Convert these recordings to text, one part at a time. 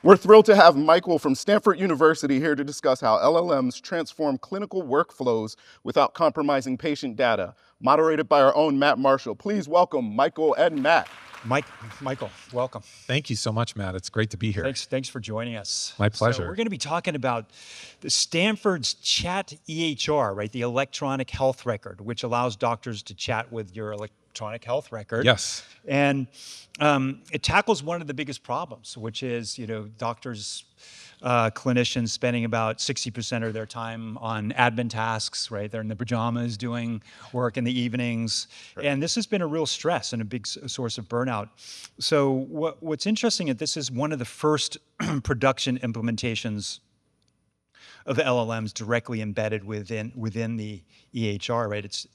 We're thrilled to have Michael from Stanford University here to discuss how LLMs transform clinical workflows without compromising patient data. Moderated by our own Matt Marshall. Please welcome Michael and Matt. Michael, welcome. Thank you so much, Matt. It's great to be here. Thanks for joining us. My pleasure. So we're going to be talking about the Stanford's ChatEHR, right? The electronic health record, which allows doctors to chat with your electronic health record. Yes. And it tackles one of the biggest problems, which is, doctors, clinicians spending about 60% of their time on admin tasks, right? They're in the pajamas doing work in the evenings. Right. And this has been a real stress and a big source of burnout. So what's interesting is this is one of the first production implementations of LLMs directly embedded within the EHR, right? It's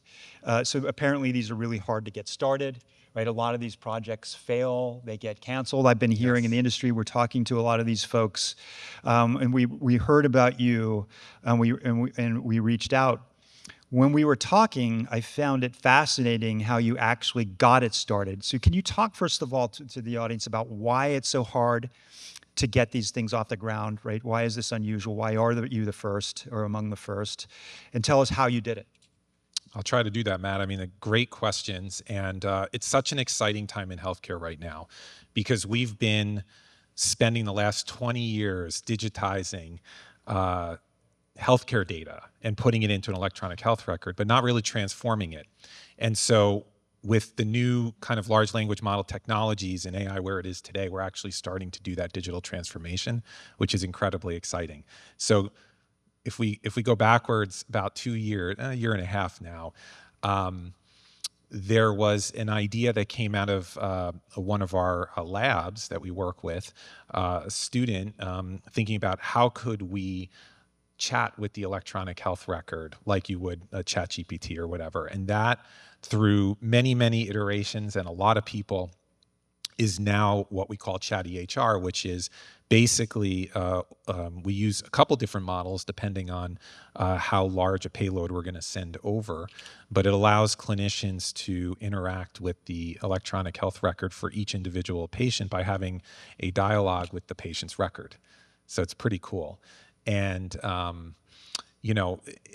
so apparently these are really hard to get started. Right, a lot of these projects fail; they get canceled. I've been hearing in the industry. We're talking to a lot of these folks, and we heard about you, and we reached out. When we were talking, I found it fascinating how you actually got it started. So, can you talk first of all to the audience about why it's so hard to get these things off the ground? Right? Why is this unusual? Why are you the first or among the first? And tell us how you did it. I'll try to do that, Matt. I mean, great questions. And it's such an exciting time in healthcare right now because we've been spending the last 20 years digitizing healthcare data and putting it into an electronic health record, but not really transforming it. And so with the new kind of large language model technologies and AI where it is today, we're actually starting to do that digital transformation, which is incredibly exciting. So if we go backwards about 2 years, a year and a half now, there was an idea that came out of one of our labs that we work with, a student thinking about how could we chat with the electronic health record like you would a ChatGPT or whatever. And that through many, many iterations and a lot of people is now what we call ChatEHR, which is basically we use a couple different models depending on how large a payload we're going to send over, but it allows clinicians to interact with the electronic health record for each individual patient by having a dialogue with the patient's record. So it's pretty cool. And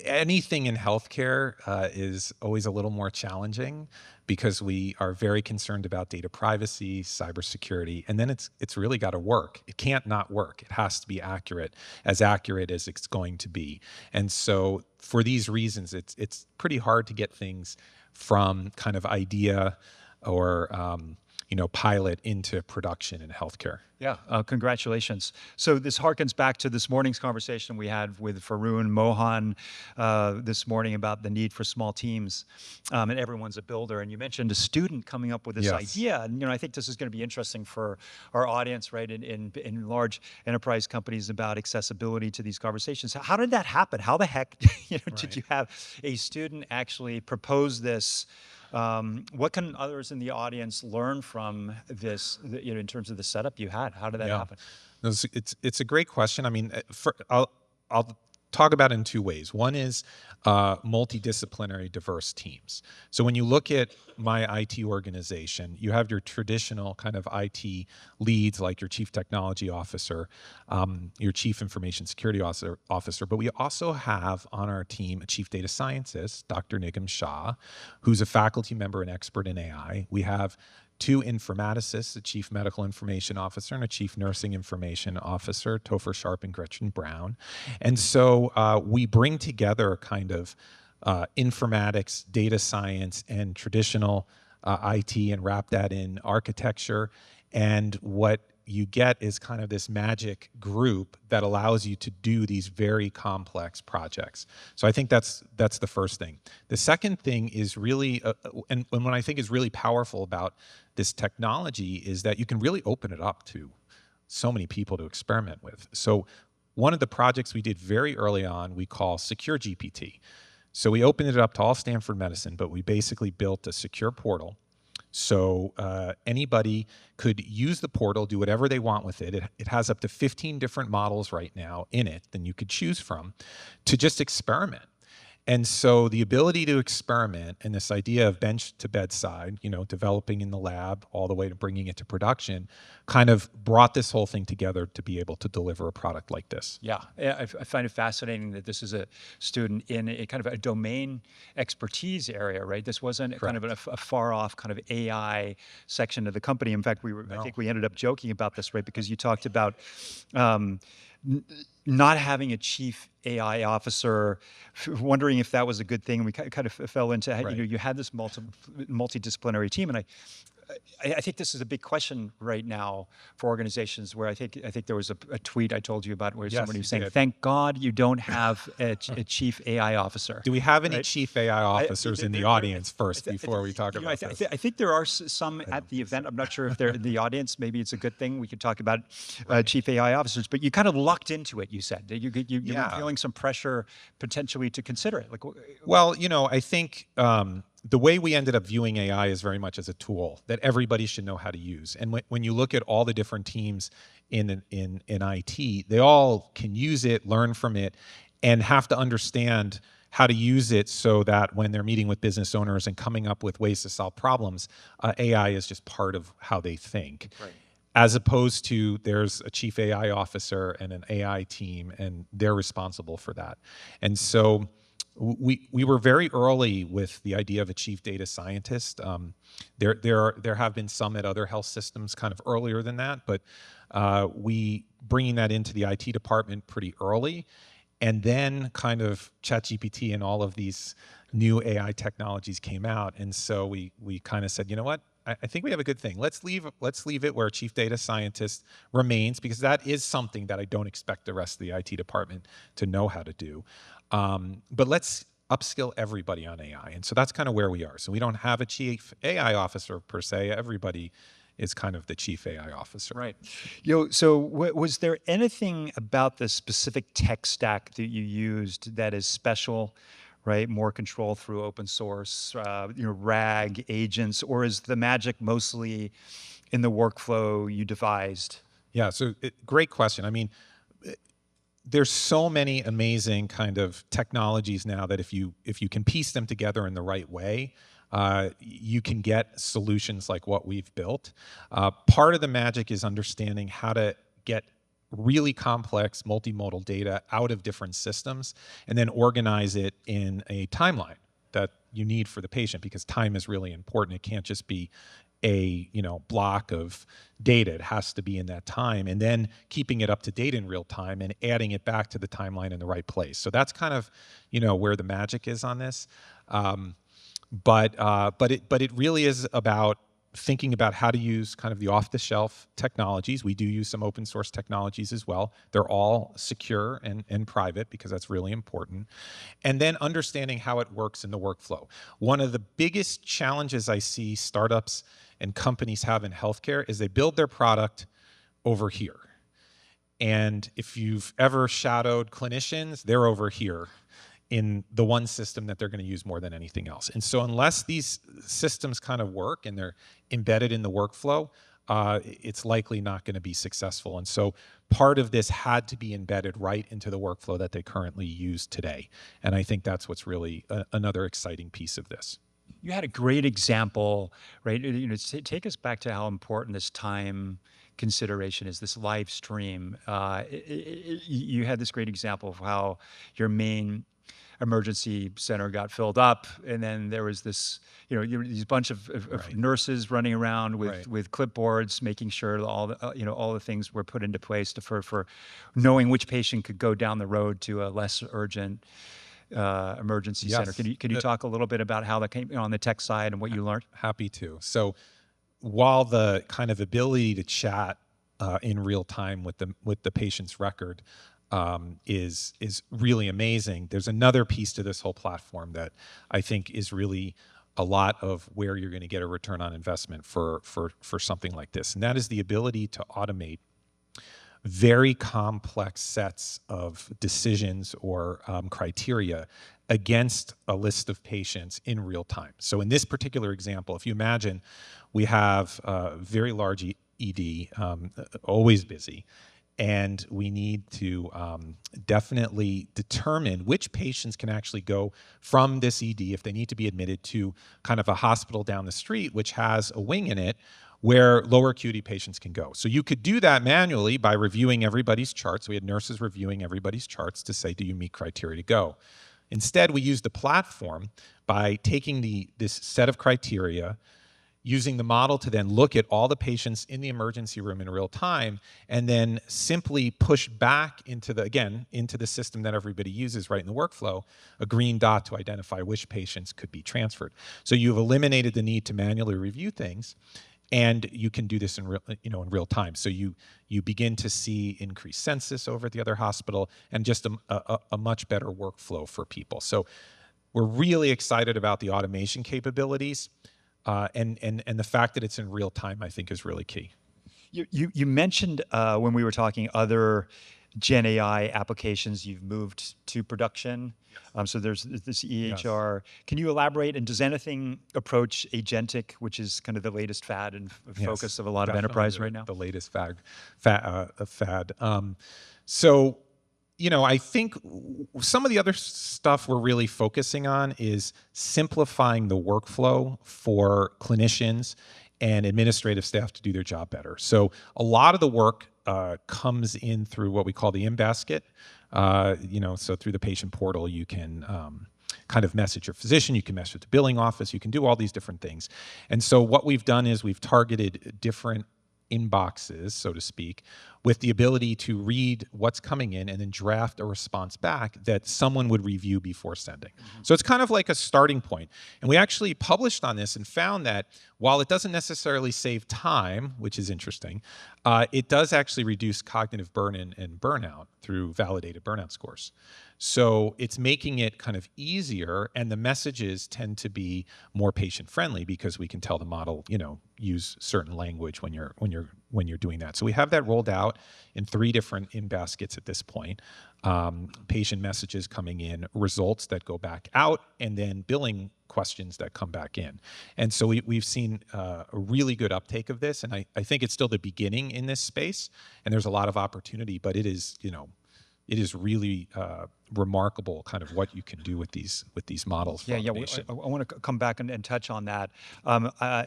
anything in healthcare is always a little more challenging because we are very concerned about data privacy, cybersecurity, and then it's really got to work. It can't not work. It has to be accurate as it's going to be. And so for these reasons, it's pretty hard to get things from kind of idea or pilot into production in healthcare. Yeah, congratulations. So this harkens back to this morning's conversation we had with Farun Mohan this morning about the need for small teams, and everyone's a builder. And you mentioned a student coming up with this idea, and I think this is going to be interesting for our audience, right? In large enterprise companies about accessibility to these conversations. How did that happen? How the heck did you have a student actually propose this? What can others in the audience learn from this, in terms of the setup you had? How did that happen? It's a great question. I mean, I'll talk about it in two ways. One is multidisciplinary, diverse teams. So when you look at my IT organization, you have your traditional kind of IT leads, like your chief technology officer, your chief information security officer, but we also have on our team a chief data scientist, Dr. Nigam Shah, who's a faculty member and expert in AI. We have 2 informaticists, a chief medical information officer and a chief nursing information officer, Topher Sharp and Gretchen Brown. And so we bring together kind of informatics, data science, and traditional IT and wrap that in architecture. And what you get is kind of this magic group that allows you to do these very complex projects. So I think that's the first thing. The second thing is really, and what I think is really powerful about this technology is that you can really open it up to so many people to experiment with. So one of the projects we did very early on, we call Secure GPT. So we opened it up to all Stanford medicine, but we basically built a secure portal. So anybody could use the portal, do whatever they want with it. It has up to 15 different models right now in it that you could choose from to just experiment. And so the ability to experiment and this idea of bench to bedside, you know, developing in the lab all the way to bringing it to production, kind of brought this whole thing together to be able to deliver a product like this. Yeah, I find it fascinating that this is a student in a kind of a domain expertise area, right? This wasn't kind of a far off kind of AI section of the company. In fact, I think we ended up joking about this, right? Because you talked about not having a chief AI officer, wondering if that was a good thing. We kind of fell into, you know, you had this multidisciplinary team, and I think this is a big question right now for organizations. Where I think there was a tweet I told you about where somebody was saying, "Thank God you don't have a chief AI officer." Do we have any chief AI officers in the audience first before we talk about this? I think there are some at the event. I'm not sure if they're in the audience. Maybe it's a good thing. We could talk about chief AI officers. But you kind of lucked into it. You said you were feeling some pressure potentially to consider it. Like, well, you know, I think. The way we ended up viewing AI is very much as a tool that everybody should know how to use. And when you look at all the different teams in IT, they all can use it, learn from it, and have to understand how to use it so that when they're meeting with business owners and coming up with ways to solve problems, AI is just part of how they think. Right. As opposed to there's a chief AI officer and an AI team, and they're responsible for that. And so we were very early with the idea of a chief data scientist. There have been some at other health systems kind of earlier than that, but we bringing that into the IT department pretty early, and then kind of ChatGPT and all of these new AI technologies came out, and so we kind of said, you know what? I think we have a good thing. Let's leave it where a chief data scientist remains, because that is something that I don't expect the rest of the IT department to know how to do. But let's upskill everybody on AI. And so that's kind of where we are. So we don't have a chief AI officer per se. Everybody is kind of the chief AI officer. Right. So was there anything about the specific tech stack that you used that is special? Right, more control through open source, RAG agents, or is the magic mostly in the workflow you devised? Yeah, so great question. I mean, there's so many amazing kind of technologies now that if you can piece them together in the right way, you can get solutions like what we've built. Part of the magic is understanding how to get really complex multimodal data out of different systems and then organize it in a timeline that you need for the patient, because time is really important. It can't just be a block of data. It has to be in that time, and then keeping it up to date in real time and adding it back to the timeline in the right place. So that's kind of where the magic is on this. But it really is about thinking about how to use kind of the off-the-shelf technologies. We do use some open source technologies as well. They're all secure and private, because that's really important. And then understanding how it works in the workflow. One of the biggest challenges I see startups and companies have in healthcare is they build their product over here. And if you've ever shadowed clinicians, they're over here in the one system that they're going to use more than anything else. And so unless these systems kind of work and they're embedded in the workflow, it's likely not going to be successful. And so part of this had to be embedded right into the workflow that they currently use today. And I think that's what's really another exciting piece of this. You had a great example, right? Take us back to how important this time consideration is, this live stream. You had this great example of how your main emergency center got filled up, and then there was this, these bunch of nurses running around with clipboards, making sure all the, all the things were put into place for knowing which patient could go down the road to a less urgent emergency center. Can you talk a little bit about how that came on the tech side and what you learned? Happy to. So while the kind of ability to chat in real time with the patient's record is really amazing, there's another piece to this whole platform that I think is really a lot of where you're going to get a return on investment for something like this, and that is the ability to automate very complex sets of decisions or criteria against a list of patients in real time. So in this particular example, if you imagine we have a very large ED, always busy, and we need to definitely determine which patients can actually go from this ED, if they need to be admitted, to kind of a hospital down the street, which has a wing in it, where lower acuity patients can go. So you could do that manually by reviewing everybody's charts. We had nurses reviewing everybody's charts to say, do you meet criteria to go? Instead, we used the platform by taking this set of criteria, using the model to then look at all the patients in the emergency room in real time, and then simply push back into the system that everybody uses right in the workflow, a green dot to identify which patients could be transferred. So you've eliminated the need to manually review things, and you can do this in real time. So you begin to see increased census over at the other hospital, and just a much better workflow for people. So we're really excited about the automation capabilities, and the fact that it's in real time, I think, is really key. You mentioned when we were talking other Gen AI applications you've moved to production. So there's this EHR. Yes. Can you elaborate? And does anything approach agentic, which is kind of the latest fad and focus of a lot of enterprise right now? The latest fad. So, I think some of the other stuff we're really focusing on is simplifying the workflow for clinicians and administrative staff to do their job better. So a lot of the work comes in through what we call the in-basket. So through the patient portal, you can kind of message your physician, you can message the billing office, you can do all these different things. And so what we've done is we've targeted different inboxes, so to speak, with the ability to read what's coming in and then draft a response back that someone would review before sending. Mm-hmm. So it's kind of like a starting point. And we actually published on this and found that while it doesn't necessarily save time, which is interesting, it does actually reduce cognitive burden and burnout through validated burnout scores. So it's making it kind of easier, and the messages tend to be more patient friendly because we can tell the model, use certain language when you're doing that. So we have that rolled out in 3 different in-baskets at this point. Patient messages coming in, results that go back out, and then billing questions that come back in. And so we've seen a really good uptake of this, and I think it's still the beginning in this space, and there's a lot of opportunity, but it is really remarkable kind of what you can do with these models. I want to come back and touch on that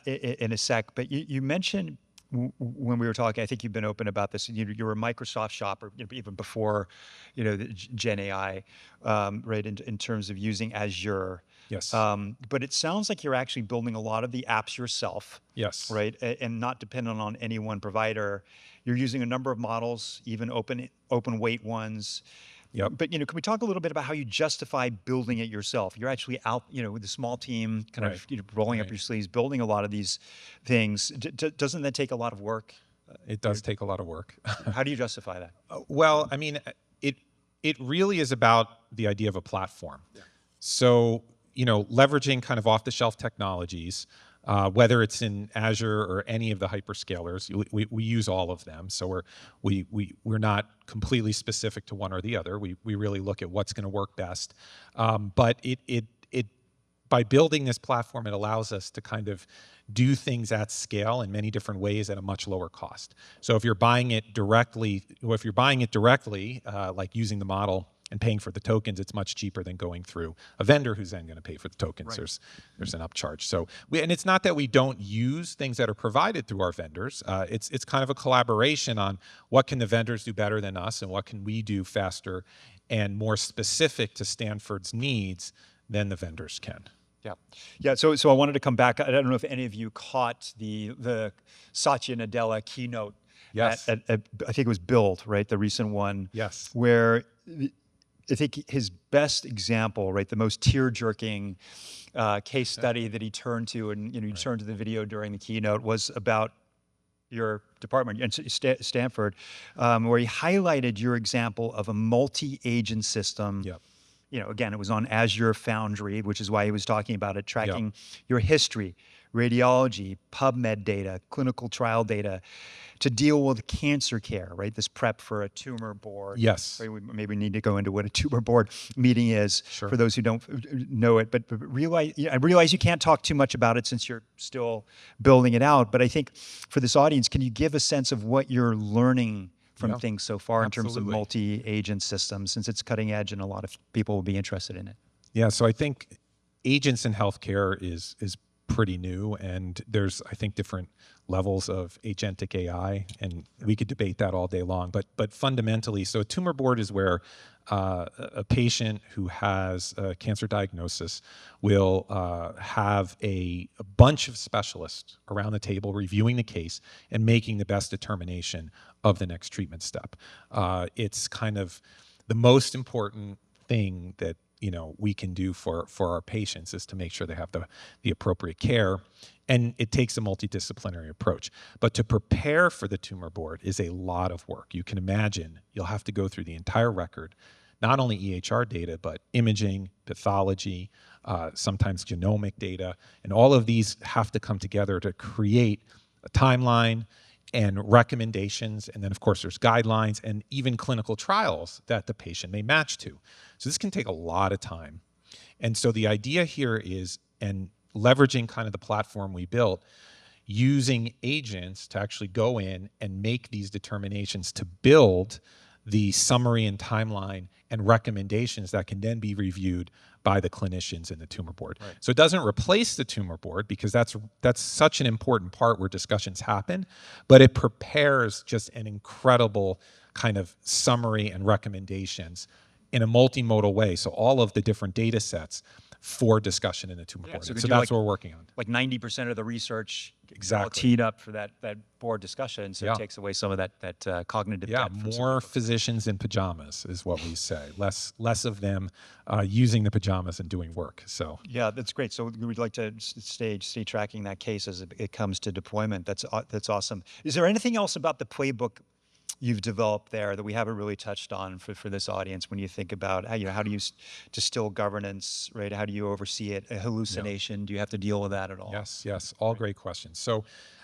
in a sec. But you mentioned when we were talking, I think you've been open about this. You're a Microsoft shopper, even before, the Gen AI, right? In terms of using Azure. Yes. But it sounds like you're actually building a lot of the apps yourself. Yes. Right, and not dependent on any one provider. You're using a number of models, even open weight ones. Yep. But can we talk a little bit about how you justify building it yourself? You're actually out, with a small team, kind of rolling up your sleeves, building a lot of these things. Doesn't that take a lot of work? It does take a lot of work. How do you justify that? Well, I mean, it really is about the idea of a platform. Yeah. So leveraging kind of off-the-shelf technologies. Whether it's in Azure or any of the hyperscalers, we use all of them. So we're not completely specific to one or the other. We really look at what's going to work best. But it by building this platform, it allows us to kind of do things at scale in many different ways at a much lower cost. So if you're buying it directly, like using the model and paying for the tokens, it's much cheaper than going through a vendor who's then going to pay for the tokens. Right. There's an upcharge. So and it's not that we don't use things that are provided through our vendors. It's kind of a collaboration on what can the vendors do better than us and what can we do faster and more specific to Stanford's needs than the vendors can. Yeah. So I wanted to come back. I don't know if any of you caught the Satya Nadella keynote. Yes. At I think it was Build, right? The recent one. Yes. Where I think his best example, right, the most tear-jerking case study that he turned to, and you turned to the video during the keynote, was about your department, and Stanford, where he highlighted your example of a multi-agent system. Yep. Again, it was on Azure Foundry, which is why he was talking about it, tracking your history, radiology, PubMed data, clinical trial data, to deal with cancer care, right? This prep for a tumor board. Yes. Right? Maybe we need to go into what a tumor board meeting is for those who don't know it. But I realize you can't talk too much about it since you're still building it out. But I think for this audience, can you give a sense of what you're learning from things so far in terms of Absolutely. multi-agent systems, since it's cutting edge and a lot of people will be interested in it? Yeah, so I think agents in healthcare is pretty new, and there's, I think, different levels of agentic AI, and we could debate that all day long. But fundamentally, so a tumor board is where a patient who has a cancer diagnosis will have a bunch of specialists around the table reviewing the case and making the best determination of the next treatment step. It's kind of the most important thing that we can do for our patients is to make sure they have the appropriate care. And it takes a multidisciplinary approach. But to prepare for the tumor board is a lot of work. You can imagine you'll have to go through the entire record, not only EHR data, but imaging, pathology, sometimes genomic data. And all of these have to come together to create a timeline and recommendations. And then, of course, there's guidelines and even clinical trials that the patient may match to. So this can take a lot of time. And so the idea here is, and leveraging kind of the platform we built, using agents to actually go in and make these determinations to build the summary and timeline and recommendations that can then be reviewed by the clinicians in the tumor board. Right. So it doesn't replace the tumor board, because that's such an important part where discussions happen, but it prepares just an incredible kind of summary and recommendations in a multimodal way. So all of the different data sets for discussion in the tumor board. So that's what we're working on. Like 90% of the research exactly all teed up for that board discussion, so it takes away some of that cognitive debt. More physicians in pajamas is what we say. Less of them using the pajamas and doing work. So yeah, that's great. So we'd like to stay tracking that case as it comes to deployment. That's awesome. Is there anything else about the playbook you've developed there that we haven't really touched on for this audience when you think about how do you distill governance, right? How do you oversee it? A hallucination, do you have to deal with that at all? Yes, all great questions. So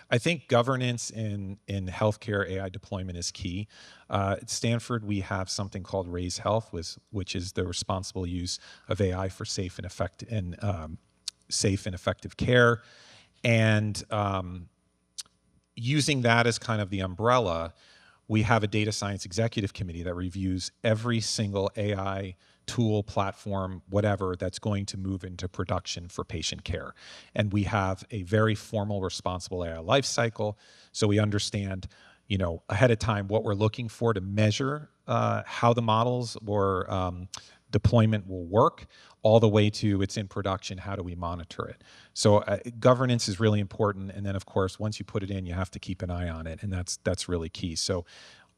I think governance in healthcare AI deployment is key. At Stanford, we have something called Raise Health, which is the responsible use of AI for safe and effective care. And using that as kind of the umbrella, we have a data science executive committee that reviews every single AI tool, platform, whatever that's going to move into production for patient care. And we have a very formal responsible AI lifecycle. So we understand, ahead of time what we're looking for to measure how the models or deployment will work, all the way to it's in production, how do we monitor it? So governance is really important. And then, of course, once you put it in, you have to keep an eye on it. And that's really key. So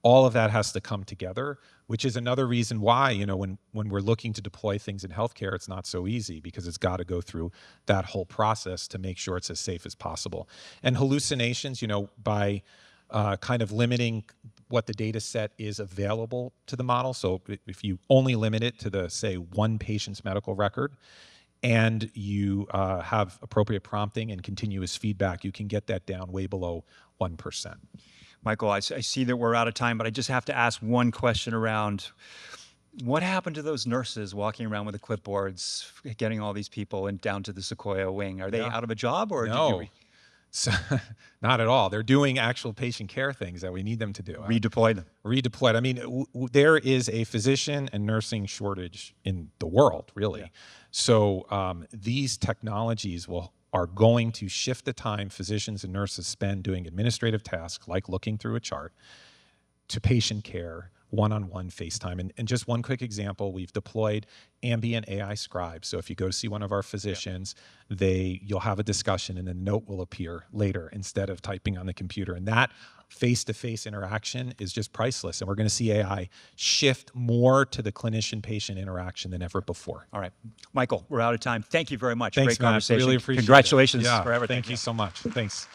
all of that has to come together, which is another reason why, when we're looking to deploy things in healthcare, it's not so easy, because it's got to go through that whole process to make sure it's as safe as possible. And hallucinations, by kind of limiting what the data set is available to the model. So if you only limit it to say one patient's medical record, and you have appropriate prompting and continuous feedback, you can get that down way below 1%. Michael, I see that we're out of time, but I just have to ask one question around what happened to those nurses walking around with the clipboards, getting all these people down to the Sequoia wing? Are they out of a job, or no? So, not at all. They're doing actual patient care things that we need them to do. Redeploy them. Redeployed. I mean, there is a physician and nursing shortage in the world, really. Yeah. So these technologies are going to shift the time physicians and nurses spend doing administrative tasks, like looking through a chart, to patient care, one-on-one FaceTime. And just one quick example, we've deployed ambient AI scribes. So if you go to see one of our physicians, you'll have a discussion and a note will appear later instead of typing on the computer. And that face-to-face interaction is just priceless. And we're going to see AI shift more to the clinician-patient interaction than ever before. All right. Michael, we're out of time. Thank you very much. Thanks, Great conversation. Matt. Really appreciate Congratulations it. for everything. Thank you so much. Thanks.